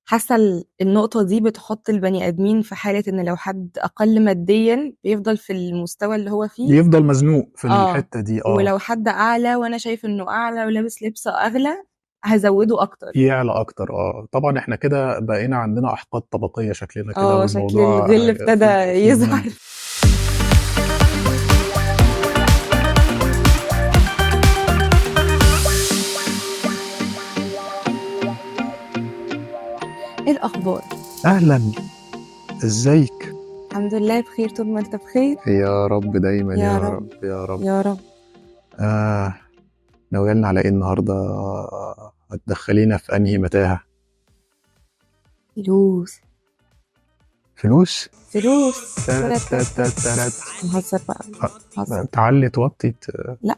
حاسة النقطة دي بتحط البني آدمين في حالة إن لو حد أقل ماديا بيفضل في المستوى اللي هو فيه، يفضل مزنوق في الحتة دي. ولو حد أعلى وأنا شايف إنه أعلى ولابس لبس أغلى هزوده أكتر. يعلى اكتر. طبعا احنا كده بقينا عندنا احقاد طبقية شكلنا كده، شكل والموضوع الغل ابتدى يظهر. ايه الأخبار؟ اهلا، ازيك؟ الحمد لله بخير طول ما انت بخير يا رب دايما يا يا رب. رب يا رب يا رب. ناويلنا على ايه النهارده؟ هتدخلينا في انهي متاهة؟ فلوس فلوس. فلوس. نهزر بقى. تعلي توطي لا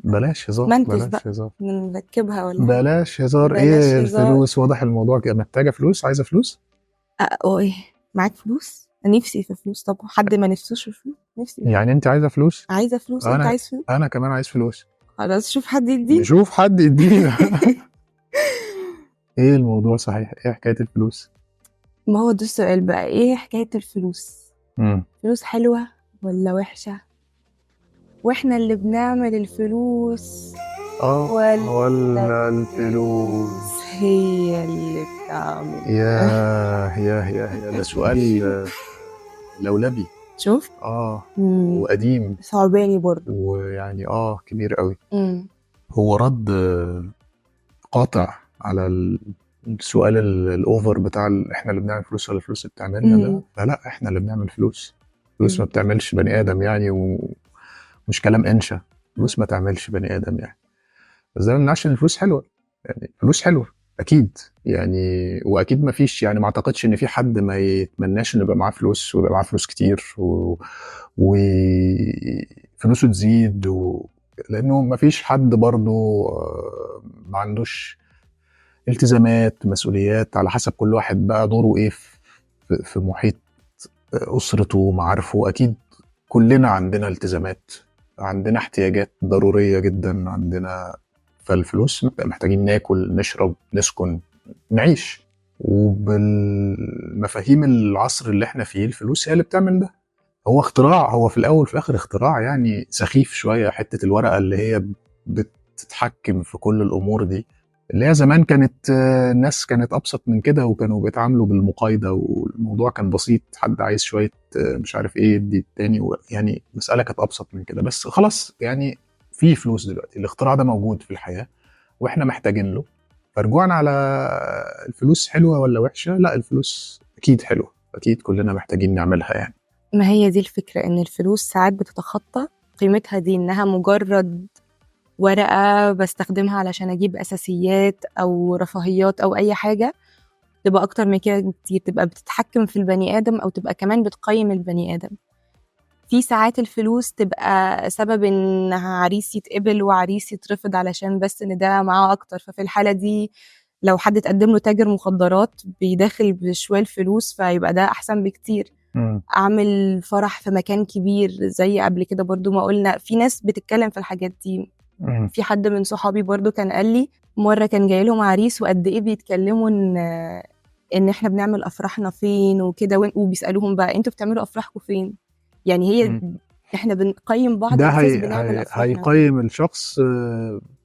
بلاش هزار، منتج بلاش بقى هزار، نركبها ولا بلاش هزار. بلاش ايه هزار. الفلوس؟ واضح الموضوع كده محتاجة فلوس، عايزة فلوس. ايه معاك فلوس؟ نفسي في فلوس. طب حد ما نفسوش في فلوس؟ نفسي يعني انت عايزة فلوس؟ عايزة فلوس. انت عايز فلوس؟ انا كمان عايز فلوس. خلاص شوف حد يديني. نشوف حد يدينا. ايه الموضوع صحيح؟ ايه حكاية الفلوس؟ ما هو ده السؤال بقى، ايه حكاية الفلوس؟ فلوس حلوة ولا وحشة؟ واحنا اللي بنعمل الفلوس ولا الفلوس هي اللي بتعمل؟ يا ده سؤال لولبي. شوف وقديم صعباني برضو، ويعني كبير قوي. هو رد قاطع على السؤال الاوفر بتاع احنا اللي بنعمل فلوس ولا الفلوس اللي بتعملنا. لا احنا اللي بنعمل فلوس. فلوس ما بتعملش بني ادم يعني، ومش كلام انشا. فلوس ما تعملش بني ادم يعني. بس ده ما يمنعش ان الفلوس حلوه، يعني فلوس حلوه اكيد يعني. واكيد ما فيش يعني، ما اعتقدش ان في حد ما يتمناش انه يبقى معاه فلوس ويبقى معاه فلوس كتير وفلوسه تزيد لانه ما فيش حد برضه ما عندوش التزامات، مسؤوليات، على حسب كل واحد بقى دوره ايه في محيط اسرته، معارفه. اكيد كلنا عندنا التزامات، عندنا احتياجات ضروريه جدا عندنا. فالفلوس محتاجين ناكل، نشرب، نسكن، نعيش. وبالمفاهيم العصر اللي احنا فيه الفلوس هي اللي بتعمل ده. هو اختراع، هو في الاول في الاخر اختراع يعني سخيف شويه. حته الورقه اللي هي بتتحكم في كل الامور دي، اللي هي زمان كانت الناس كانت ابسط من كده، وكانوا بيتعاملوا بالمقايضه، والموضوع كان بسيط. حد عايز شويه مش عارف ايه يدي التاني، يعني مساله كانت ابسط من كده. بس خلاص يعني في فلوس دلوقتي، الاختراع ده موجود في الحياه واحنا محتاجين له. فرجوعنا على الفلوس حلوه ولا وحشه؟ لا الفلوس اكيد حلوه، اكيد كلنا محتاجين نعملها يعني. ما هي دي الفكره، ان الفلوس ساعات بتتخطى قيمتها دي، انها مجرد ورقه بستخدمها علشان اجيب اساسيات او رفاهيات او اي حاجه، تبقى اكتر من كده كتير، تبقى بتتحكم في البني ادم او تبقى كمان بتقيم البني ادم. في ساعات الفلوس تبقى سبب ان عريس يتقبل وعريس يترفض علشان بس ان ده معاه اكتر. ففي الحالة دي لو حد تقدم له تاجر مخدرات بيداخل بشوية الفلوس فيبقى ده احسن بكتير. اعمل فرح في مكان كبير زي قبل كده برضو ما قلنا، في ناس بتتكلم في الحاجات دي. في حد من صحابي برضو كان قال لي مرة كان جاي لهم عريس وقد ايه بيتكلموا ان احنا بنعمل افراحنا فين وكده، وبيسألوهم بقى انتوا بتعملوا افراحكم فين؟ يعني هي احنا بنقيم بعض ده اساس بنعمل افراحنا. هيقيم الشخص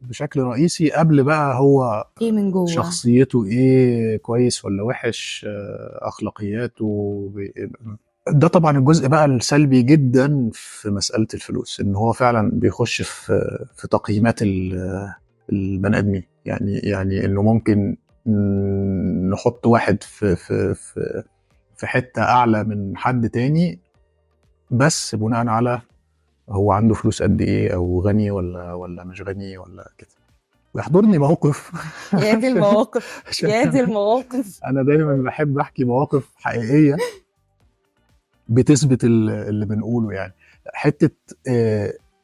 بشكل رئيسي قبل بقى هو ايه من جوه، شخصيته ايه، كويس ولا وحش، اخلاقياته. ده طبعا الجزء بقى السلبي جدا في مسألة الفلوس، ان هو فعلا بيخش في تقييمات البني ادمين. يعني انه ممكن نحط واحد في حتة اعلى من حد تاني بس بناء على هو عنده فلوس قد ايه، او غني ولا مش غني ولا كده. بيحضرني موقف. يا دي المواقف يا دي المواقف. انا دايما بحب احكي مواقف حقيقيه بتثبت اللي بنقوله يعني. حته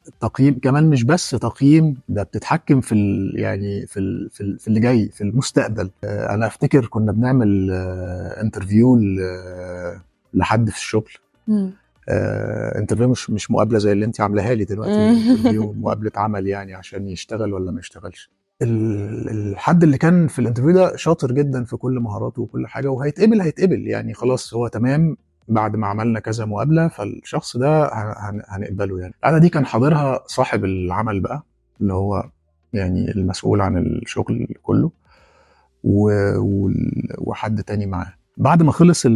التقييم كمان مش بس تقييم، ده بتتحكم يعني في اللي جاي في المستقبل. انا افتكر كنا بنعمل انترفيو لحد في الشغل. انترفيو مش مقابله زي اللي انت عاملاها لي دلوقتي. انترفيو مقابله عمل يعني عشان يشتغل ولا ما يشتغلش. الحد اللي كان في الانترفيو ده شاطر جدا في كل مهاراته وكل حاجه، وهيتقبل يعني خلاص هو تمام بعد ما عملنا كذا مقابله، فالشخص ده هنقبله يعني. القعده دي كان حاضرها صاحب العمل بقى، اللي هو يعني المسؤول عن الشغل كله، وحد تاني معاه. بعد ما خلص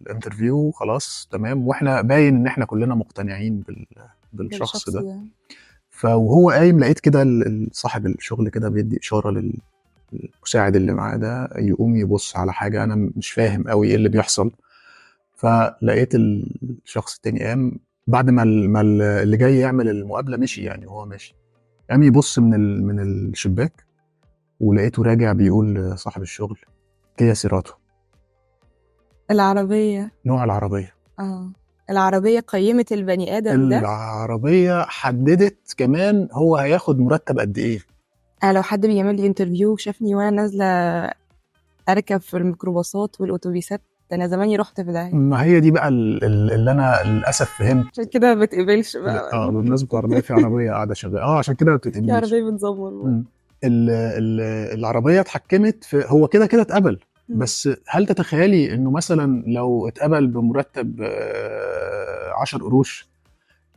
الانترفيو خلاص تمام، واحنا باين ان احنا كلنا مقتنعين بالشخص بالشخص ده. ده. فوهو قايم لقيت كده صاحب الشغل كده بيدي اشاره للمساعد اللي معاه ده يقوم يبص على حاجه انا مش فاهم قوي ايه اللي بيحصل. فلقيت الشخص التاني قام بعد ما اللي جاي يعمل المقابله مشي، يعني هو ماشي، قام يبص من الشباك، ولقيته راجع بيقول لصاحب الشغل كيا سيراتو، العربية. نوع العربيه. العربية قيمت البني آدم ده. العربيه حددت كمان هو هياخد مرتب قد ايه. أنا لو حد بيعمل لي انترفيو وشافني وأنا نازلة أركب في الميكروباصات والأتوبيسات، ده أنا زماني رحت في داهية. ما هي دي بقى اللي انا للاسف فهمت. عشان كده ما بتقبلش بقى. بمناسبه العربيه، في عربيه قاعده شغاله عشان كده ما في بتتقبليش. عربية بتزمر بقى. مم. العربيه اتحكمت في، هو كده كده اتقبل، مم. بس هل تتخيلي انه مثلا لو اتقبل بمرتب 10 قروش،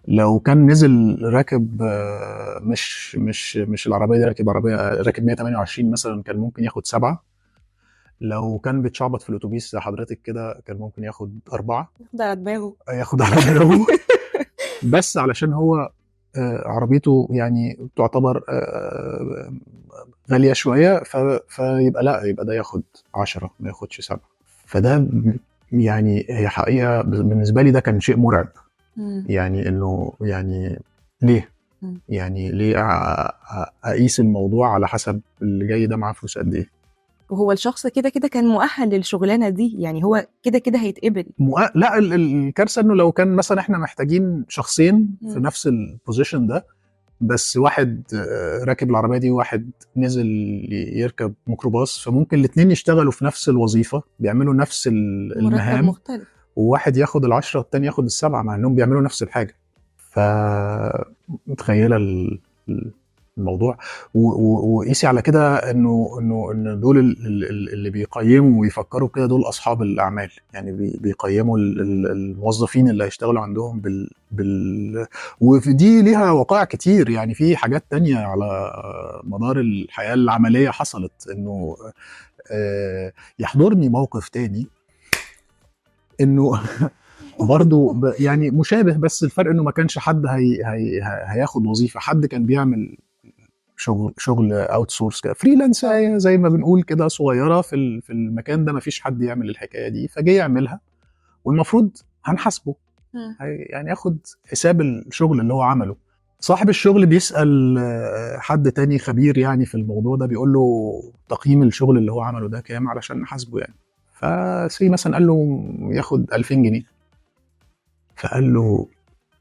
لو كان نزل راكب مش العربيه دي، راكب عربيه راكب 128 مثلا، كان ممكن ياخد 7. لو كان بيتشعبط في الاتوبيس زي حضرتك كده كان ممكن ياخد 4. ياخد على دماغه. ياخد على دماغه. بس علشان هو عربيته يعني تعتبر غالية شوية، فيبقى لا، يبقى ده ياخد 10 ما ياخدش 7. فده يعني هي حقيقة بالنسبة لي ده كان شيء مرعب. مم. يعني انه يعني ليه؟ مم. يعني ليه اقيس الموضوع على حسب اللي جاي ده معاه فلوس قد ايه؟ وهو الشخص كده كده كان مؤهل للشغلانة دي، يعني هو كده كده هيتقبل. لا، الكارثة انه لو كان مثلا احنا محتاجين شخصين في مم. نفس البوزيشن ده، بس واحد راكب العربية دي وواحد نزل يركب ميكروباص، فممكن الاتنين يشتغلوا في نفس الوظيفة بيعملوا نفس مرتب المهام، مختلف. وواحد ياخد 10 والتاني ياخد 7 مع انهم بيعملوا نفس الحاجة. فمتخيلة الموضوع. وقيسي على كده ان دول اللي بيقيموا ويفكروا كده دول اصحاب الاعمال، يعني بيقيموا الموظفين اللي هيشتغلوا عندهم وفي دي ليها وقائع كتير، يعني في حاجات تانية على مدار الحياة العملية حصلت. انه يحضرني موقف تاني انه برضو يعني مشابه، بس الفرق انه ما كانش حد هياخد وظيفة، حد كان بيعمل شغل اوت سورس كده، فريلانس زي ما بنقول كده، صغيره في المكان ده، ما فيش حد يعمل الحكايه دي، فجاي يعملها والمفروض هنحاسبه، يعني ياخد حساب الشغل اللي هو عمله. صاحب الشغل بيسأل حد تاني خبير يعني في الموضوع ده، بيقول له تقييم الشغل اللي هو عمله ده كام علشان نحاسبه يعني. فسي مثلا قال له ياخد 2000 جنيه. فقال له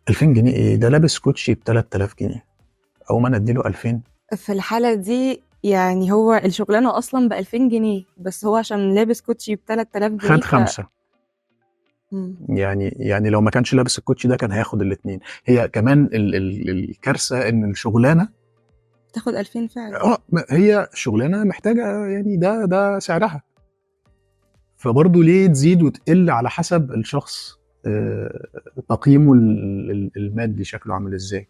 2000 جنيه ايه ده؟ لابس كوتشي ب 3000 جنيه، او ما نديله 2000. في الحالة دي يعني هو الشغلانة أصلا ب2000 جنيه، بس هو عشان لابس كوتشي ب3000 جنيه خد 5. مم. يعني لو ما كانش لابس الكوتشي ده كان هياخد الاثنين. هي كمان الكارثه ان الشغلانه تاخد 2000 فعلا. هي شغلانه محتاجه، يعني ده سعرها، فبرضه ليه تزيد وتقل على حسب الشخص تقييمه المادي شكله عامل ازاي.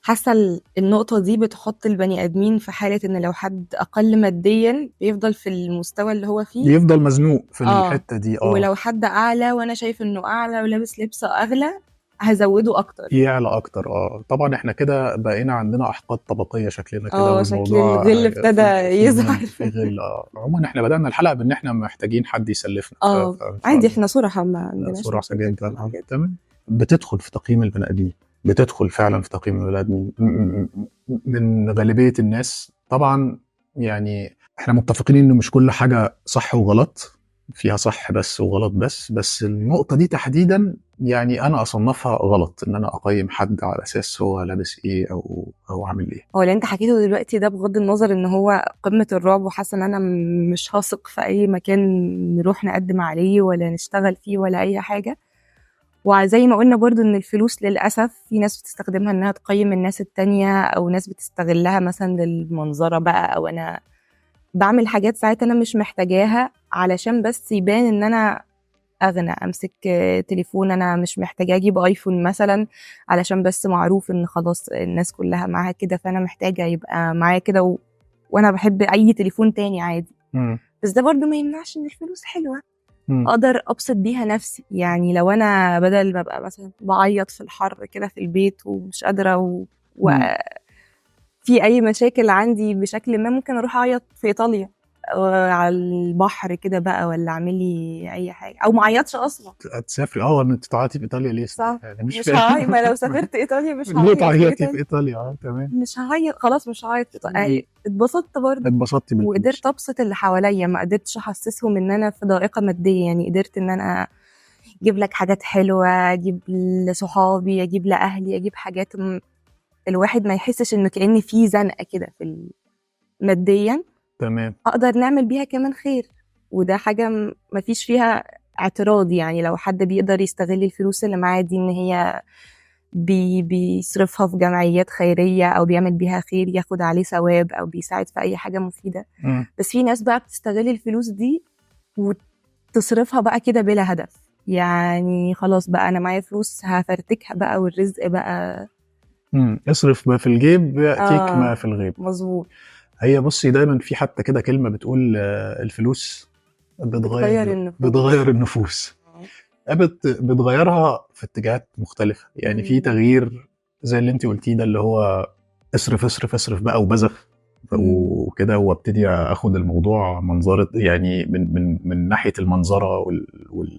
حاسة النقطة دي بتحط البني آدمين في حالة إن لو حد أقل ماديا بيفضل في المستوى اللي هو فيه، يفضل مزنوق في الحته دي. ولو حد أعلى وأنا شايف إنه أعلى ولابس لبس أغلى هزوده أكتر، يعلى اكتر. طبعا احنا كده بقينا عندنا احقاد طبقيه شكلنا كده، شكل والموضوع الغل ابتدى يظهر. في غل. عموما احنا بدانا الحلقه بان احنا محتاجين حد يسلفنا. فان شاء عادي الله احنا صراحة ما عندناش صراحه مشاكل جدا. كده. تمام. بتدخل في تقييم البني ادمين، بتدخل فعلا في تقييم البني ادمين من غالبيه الناس طبعا. يعني احنا متفقين ان مش كل حاجه صح وغلط، فيها صح بس وغلط بس النقطه دي تحديدا يعني انا اصنفها غلط، ان انا اقيم حد على اساس هو لابس ايه او عامل ايه. هو اللي انت حكيته دلوقتي ده بغض النظر ان هو قمة الرعب، وحاسة ان انا مش هثق في اي مكان نروح نقدم عليه ولا نشتغل فيه ولا اي حاجة، وزي ما قلنا برضو ان الفلوس للأسف في ناس بتستخدمها انها تقيم الناس التانية، او ناس بتستغلها مثلا للمنظرة بقى، او انا بعمل حاجات ساعات انا مش محتاجاها علشان بس يبان ان انا اغنى. امسك تليفون انا مش محتاجه، اجيب ايفون مثلا علشان بس معروف ان خلاص الناس كلها معاها كده، فانا محتاجه يبقى معايا كده وانا بحب اي تليفون تاني عادي. مم. بس ده برضو ما يمنعش ان الفلوس حلوه، مم. اقدر ابسط بيها نفسي. يعني لو انا بدل ما ابقى مثلا بعيط في الحر كده في البيت ومش قادره مم. في اي مشاكل عندي بشكل ما، ممكن اروح اعيط في ايطاليا على البحر كده بقى، ولا اعمل لي اي حاجه، او ما اعيطش اصلا. تسافري انت تعيطي في ايطاليا ليه؟ صح. يعني مش مش فاهم. هعيط، ما لو سافرت ايطاليا مش ليه هعيط في تعيطي في ايطاليا. ايطاليا؟ تمام. مش هعيط خلاص، مش هعيط في مم. ايطاليا. اتبسطت برضه، اتبسطتي بالفلوس. وقدرت ابسط اللي حواليا. ما قدرتش احسسهم ان انا في ضائقه ماديه، يعني قدرت ان انا اجيب لك حاجات حلوه، اجيب لصحابي، اجيب لاهلي، اجيب حاجات الواحد ما يحسش انه كأن في زنقه كده ماديا، تمام. اقدر نعمل بيها كمان خير. وده حاجه ما فيش فيها اعتراض. يعني لو حد بيقدر يستغل الفلوس اللي معاه دي ان هي بيصرفها في جمعيات خيريه، او بيعمل بيها خير ياخد عليه ثواب، او بيساعد في اي حاجه مفيده. مم. بس في ناس بقى بتستغل الفلوس دي وتصرفها بقى كده بلا هدف. يعني خلاص بقى انا معايا فلوس هفرتكها بقى، والرزق بقى. اصرف ما في الجيب يأتيك ما اه في الغيب. مظبوط. هي بصي دايما في حتى كده كلمة بتقول الفلوس بتغير النفوس. بتغير النفوس. آه. بتغيرها في اتجاهات مختلفة. يعني في مم. تغيير زي اللي انت قلتيه ده، اللي هو اصرف اصرف اصرف بقى وبذخ مم. وكده، وابتدي اخد الموضوع منظرة، يعني من ناحية المنظرة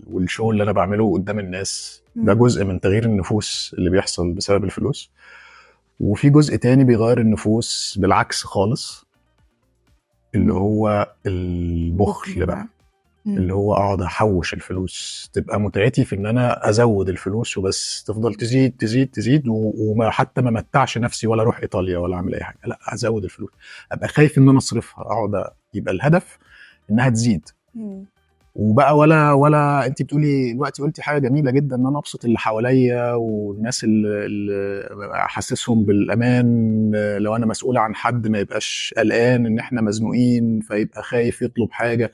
والشو اللي انا بعمله قدام الناس. ده مم. جزء من تغيير النفوس اللي بيحصل بسبب الفلوس. وفي جزء تاني بيغير النفوس بالعكس خالص، اللي مم. هو البخل بخل بقى. بقى. اللي مم. هو اقعد احوش الفلوس، تبقى متعتي في ان انا ازود الفلوس وبس، تفضل تزيد تزيد تزيد، وما حتى ما متعش نفسي ولا اروح ايطاليا ولا اعمل اي حاجه، لا ازود الفلوس. ابقى خايف ان انا اصرفها، اقعد يبقى الهدف انها تزيد. مم. وبقى ولا انت بتقولي دلوقتي، قلتي حاجه جميله جدا، ان انا ابسط اللي حواليا والناس اللي احسسهم بالامان. لو انا مسؤول عن حد ما يبقاش قلقان ان احنا مزنوقين فيبقى خايف يطلب حاجه.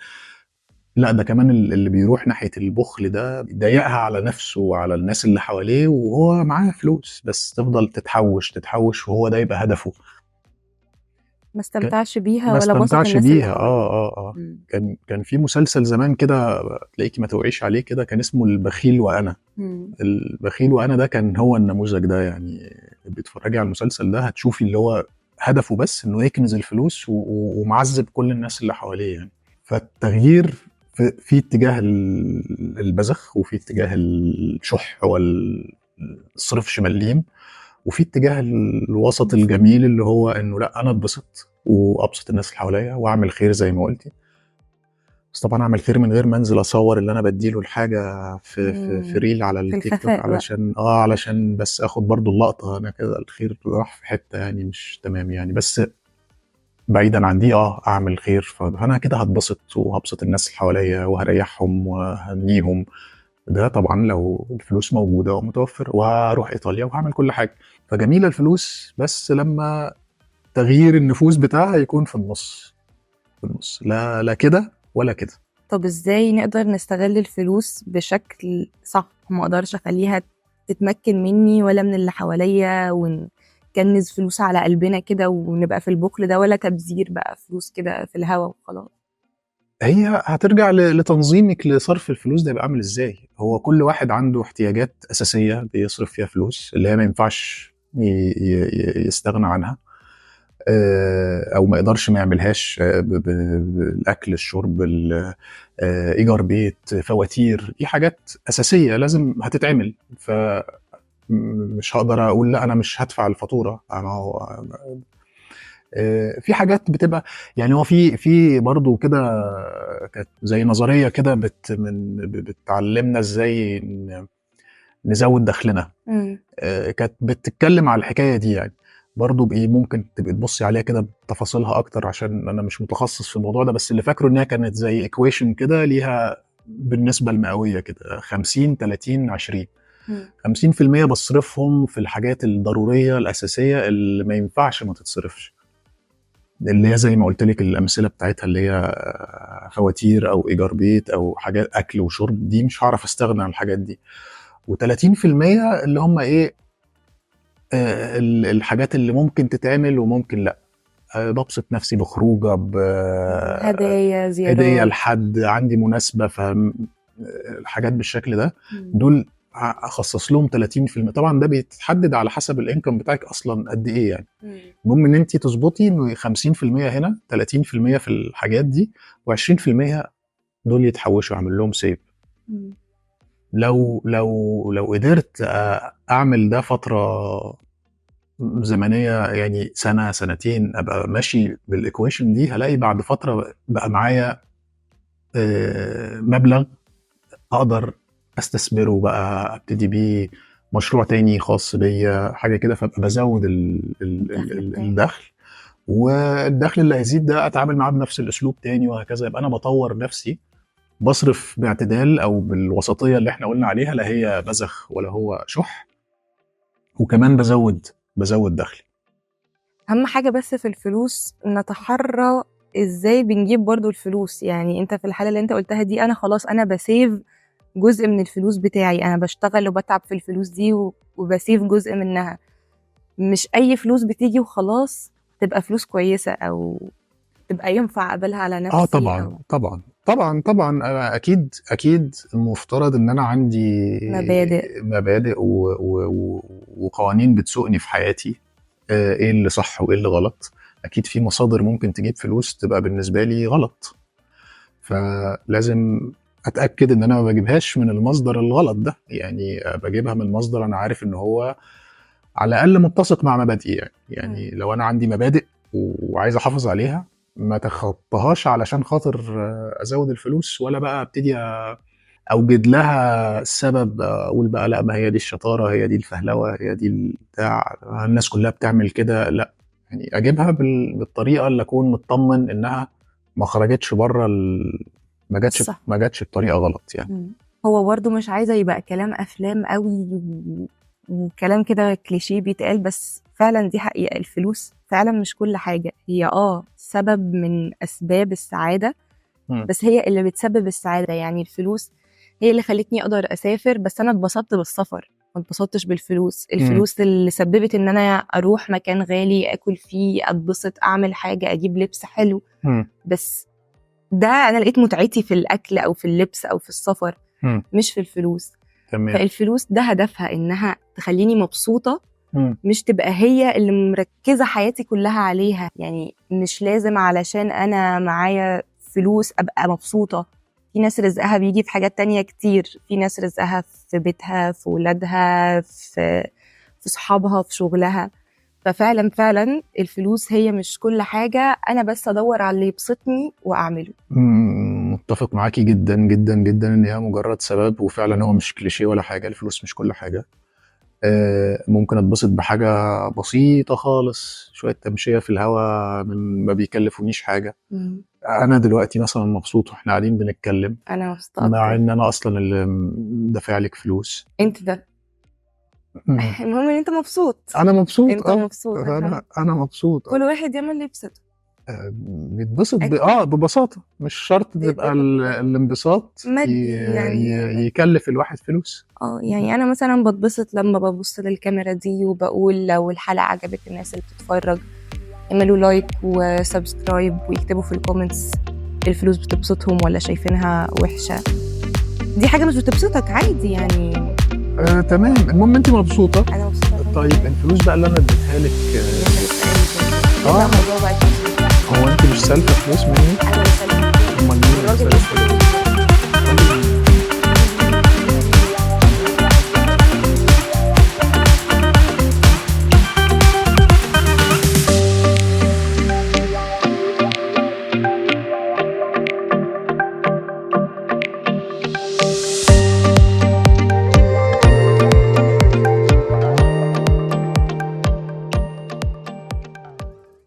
لا ده كمان اللي بيروح ناحية البخل ده بيضيقها على نفسه وعلى الناس اللي حواليه، وهو معاه فلوس بس تفضل تتحوش تتحوش، وهو ده يبقى هدفه. ما استمتعش بيها ما ولا بسط استمتعش الناس اللي بيها. حواليه. اه. مم. كان في مسلسل زمان كده، تلاقيكي ما توعيش عليه كده، كان اسمه البخيل وانا. مم. البخيل وانا ده كان هو النموذج ده. يعني بتتفرجي على المسلسل ده هتشوفي اللي هو هدفه بس انه يكنز الفلوس ومعذب كل الناس اللي حواليه يعني. فالتغيير في اتجاه البذخ، وفي اتجاه الشح والصرف مليم، وفي اتجاه الوسط مفهوم. الجميل اللي هو انه لا انا اتبسط وابسط الناس اللي حواليا واعمل خير زي ما قلتي. بس طبعا اعمل خير من غير ما انزل اصور اللي انا بديله الحاجه في مم. ريل على في التيك توك، الخفاء بقى. علشان بس اخد برضو اللقطه. انا كده الخير راح في حته يعني مش تمام يعني. بس بعيدا عن دي اعمل خير، فانا كده هتبسط وهبسط الناس اللي حواليا وهريحهم وهنيهم. ده طبعا لو الفلوس موجوده ومتوفر، وهروح ايطاليا وهعمل كل حاجه. فجميله الفلوس، بس لما تغيير النفوس بتاعها يكون في النص. في النص، لا كده ولا كده. طب ازاي نقدر نستغل الفلوس بشكل صح؟ ما اقدرش اخليها تتمكن مني ولا من اللي حواليا، ونكنز فلوس على قلبنا كده ونبقى في البخل ده، ولا تبذير بقى فلوس كده في الهوا وخلاص. هي هترجع لتنظيمك لصرف الفلوس ده يبقى عامل ازاي. هو كل واحد عنده احتياجات اساسيه بيصرف فيها فلوس، اللي هي ما ينفعش يستغنى عنها، او ما يقدرش ما يعملهاش. الاكل، الشرب، ايجار بيت، فواتير، دي حاجات اساسيه لازم هتتعمل. مش هقدر اقول لا انا مش هدفع الفاتوره. ما هو في حاجات بتبقى، يعني هو في برضه كده، كانت زي نظريه كده بتعلمنا ازاي نزود دخلنا. مم. كانت بتتكلم على الحكايه دي يعني. برضه بايه ممكن تبقي تبصي عليها كده بتفاصيلها اكتر، عشان انا مش متخصص في الموضوع ده. بس اللي فاكره انها كانت زي ايكويشن كده ليها بالنسبه المئويه كده 50 30 20. إمم. 50% باصرفهم في الحاجات الضرورية الأساسية اللي ما ينفعش ما تتصرفش، اللي هي زي ما قُلت لِك الأمثلة بتاعتها اللي هي فواتير أو إيجار بيت أو حاجات أكل وشرب، دي مش هاعرف أستغنى عن الحاجات دي. و30% اللي هم إيه، الحاجات اللي ممكن تتعمل وممكن لأ. بابسط نفسي بخروجة، هدايا، هدية زيارات. لحد، عندي مناسبة، الحاجات بالشكل ده، إمم. دول أخصص لهم 30%. طبعًا ده بيتحدد على حسب الincome بتاعِك أصلًا قد إيه يعني. إمم. المهم إن أنتِ تضبطي إنه 50% هنا، 30% في الحاجات دي، و20% دول يتحوشوا، أعمل لهم save. إمم. لو قدرت أعمل ده فترة زمنية، يعني سنة سنتين، أبقى ماشي بالequation دي، هالاقي بعد فترة بقى معايا مبلغ أقدر أستثمره بقى، أبتدي بيه مشروع تاني خاص بيّا، حاجة كده، فأبقى بازوّد الدخل بتاعك. الدخل، والدخل اللي هيزيد ده أتعامل معاه بنفس الأسلوب تاني وهكذا. يبقى أنا باطوّر نفسي، باصرف باعتدال أو بالوسطية اللي إحنا قُلنا عليها، لا هي بذخ ولا هو شُح، وكمان بازوّد دخلي. أهم حاجة بس في الفلوس نتحرّى إزاي بنجيب برضه الفلوس، يعني أنت في الحالة اللي أنت قُلتها دي أنا خلاص أنا بsave جزء من الفلوس بتاعي، أنا باشتغل وباتعب في الفلوس دي وبsave جزء منها، مش أي فلوس بتيجي وخلاص تبقى فلوس كويسة أو تبقى ينفع أقبلها على نفسي طبعًا، أو طبعًا، طبعًا، طبعًا. أنا أكيد المفترض إن أنا عندي مبادئ. مبادئ وقوانين بتسوقني في حياتي، إيه اللي صح وإيه اللي غلط. أكيد في مصادر ممكن تجيب فلوس تبقى بالنسبة لي غلط، فلازم أتأكد إن أنا ما باجيبهاش من المصدر الغلط ده، يعني باجيبها من مصدر أنا عارف إن هو على الأقل متّسق مع مبادئي يعني. إمم. يعني لو أنا عندي مبادئ وعايز أحافظ عليها، ما أتخطاهاش علشان خاطر أزوّد الفلوس، ولا بقى أبتدي أوجد لها سبب، أقول بقى لأ، ما هي دي الشطارة، هي دي الفهلوة، هي دي البتاع، الناس كلّها بتعمل كده، لأ. يعني أجيبها بالطريقة اللي أكون متطمن إنها ما خرجتش برّه الصح. ما جاتش بطريقة غلط يعني. إمم. هو برضه مش عايزة يبقى كلام أفلام أوي وكلام كده كليشيه بيتقال، بس فعلًا دي حقيقة، الفلوس فعلًا مش كل حاجة، هي سبب من أسباب السعادة، إمم. بس هي اللي بتسبب السعادة، يعني الفلوس هي اللي خلّتني أقدر أسافر، بس أنا اتبسطت بالسفر، ما اتبسطتش بالفلوس، إمم. الفلوس اللي سببت إن أنا أروح مكان غالي، آكل فيه، أتبسط، أعمل حاجة، أجيب لبس حلو، إمم. بس ده أنا لقيت متعتي في الأكل أو في اللبس أو في السفر، إمم. مش في الفلوس. تمام. فالفلوس ده هدفها إنها تخلّيني مبسوطة، إمم. مش تبقى هي اللي مركّزة حياتي كلّها عليها، يعني مش لازم علشان أنا معايا فلوس أبقى مبسوطة، في ناس رزقها بييجي في حاجات تانية كتير، في ناس رزقها في بيتها، في ولادها، في صحابها، في شغلها، ففعلًا، فعلًا الفلوس هي مش كل حاجة، أنا بس أدوّر على اللي يبسطني وأعمله. متّفق معاكِ جدًا، جدًا، جدًا، إن هي مجرد سبب، وفعلًا هو مش كليشيه ولا حاجة، الفلوس مش كل حاجة. ممكن أتبسط بحاجة بسيطة خالص، شوية تمشية في الهوا ما بيكلفونيش حاجة. إمم. أنا دلوقتي مثلًا مبسوط وإحنا قاعدين بنتكلم، أنا مبسوطة مع أكتر. إن أنا أصلًا اللي دافع لِك فلوس. أنت ده إمم. المهم إن أنت مبسوط، أنا مبسوط، أنت مبسوط، أنا مبسوط. كل واحد يعمل اللي يبسطه. بيتبسط أكيد. ببساطة، مش شرط تبقى الانبساط مادي يعني. يكلف الواحد فلوس. يعني أنا مثلًا باتبسط لمّا بابُص للكاميرا دي وباقول لو الحلقة عجبت الناس اللي بتتفرّج اعملوا لايك وسبسكرايب ويكتبوا في الcomments الفلوس بتبسطهم والّا شايفينها وِحشة، دي حاجة مش بتبسطك عادي يعني. تمام، المهم أنتِ مبسوطة. أنا مبسوطة الحمد طيب لله. الفلوس بقى اللي أنا اديتها لِك، اللي أنت لسه قايل آه، نرجع موضوع بقى الفلوس. هو أنتِ مش سالفة فلوس مني؟ أنا اللي سالفة أمال مين اللي والراجل سالف فلوس؟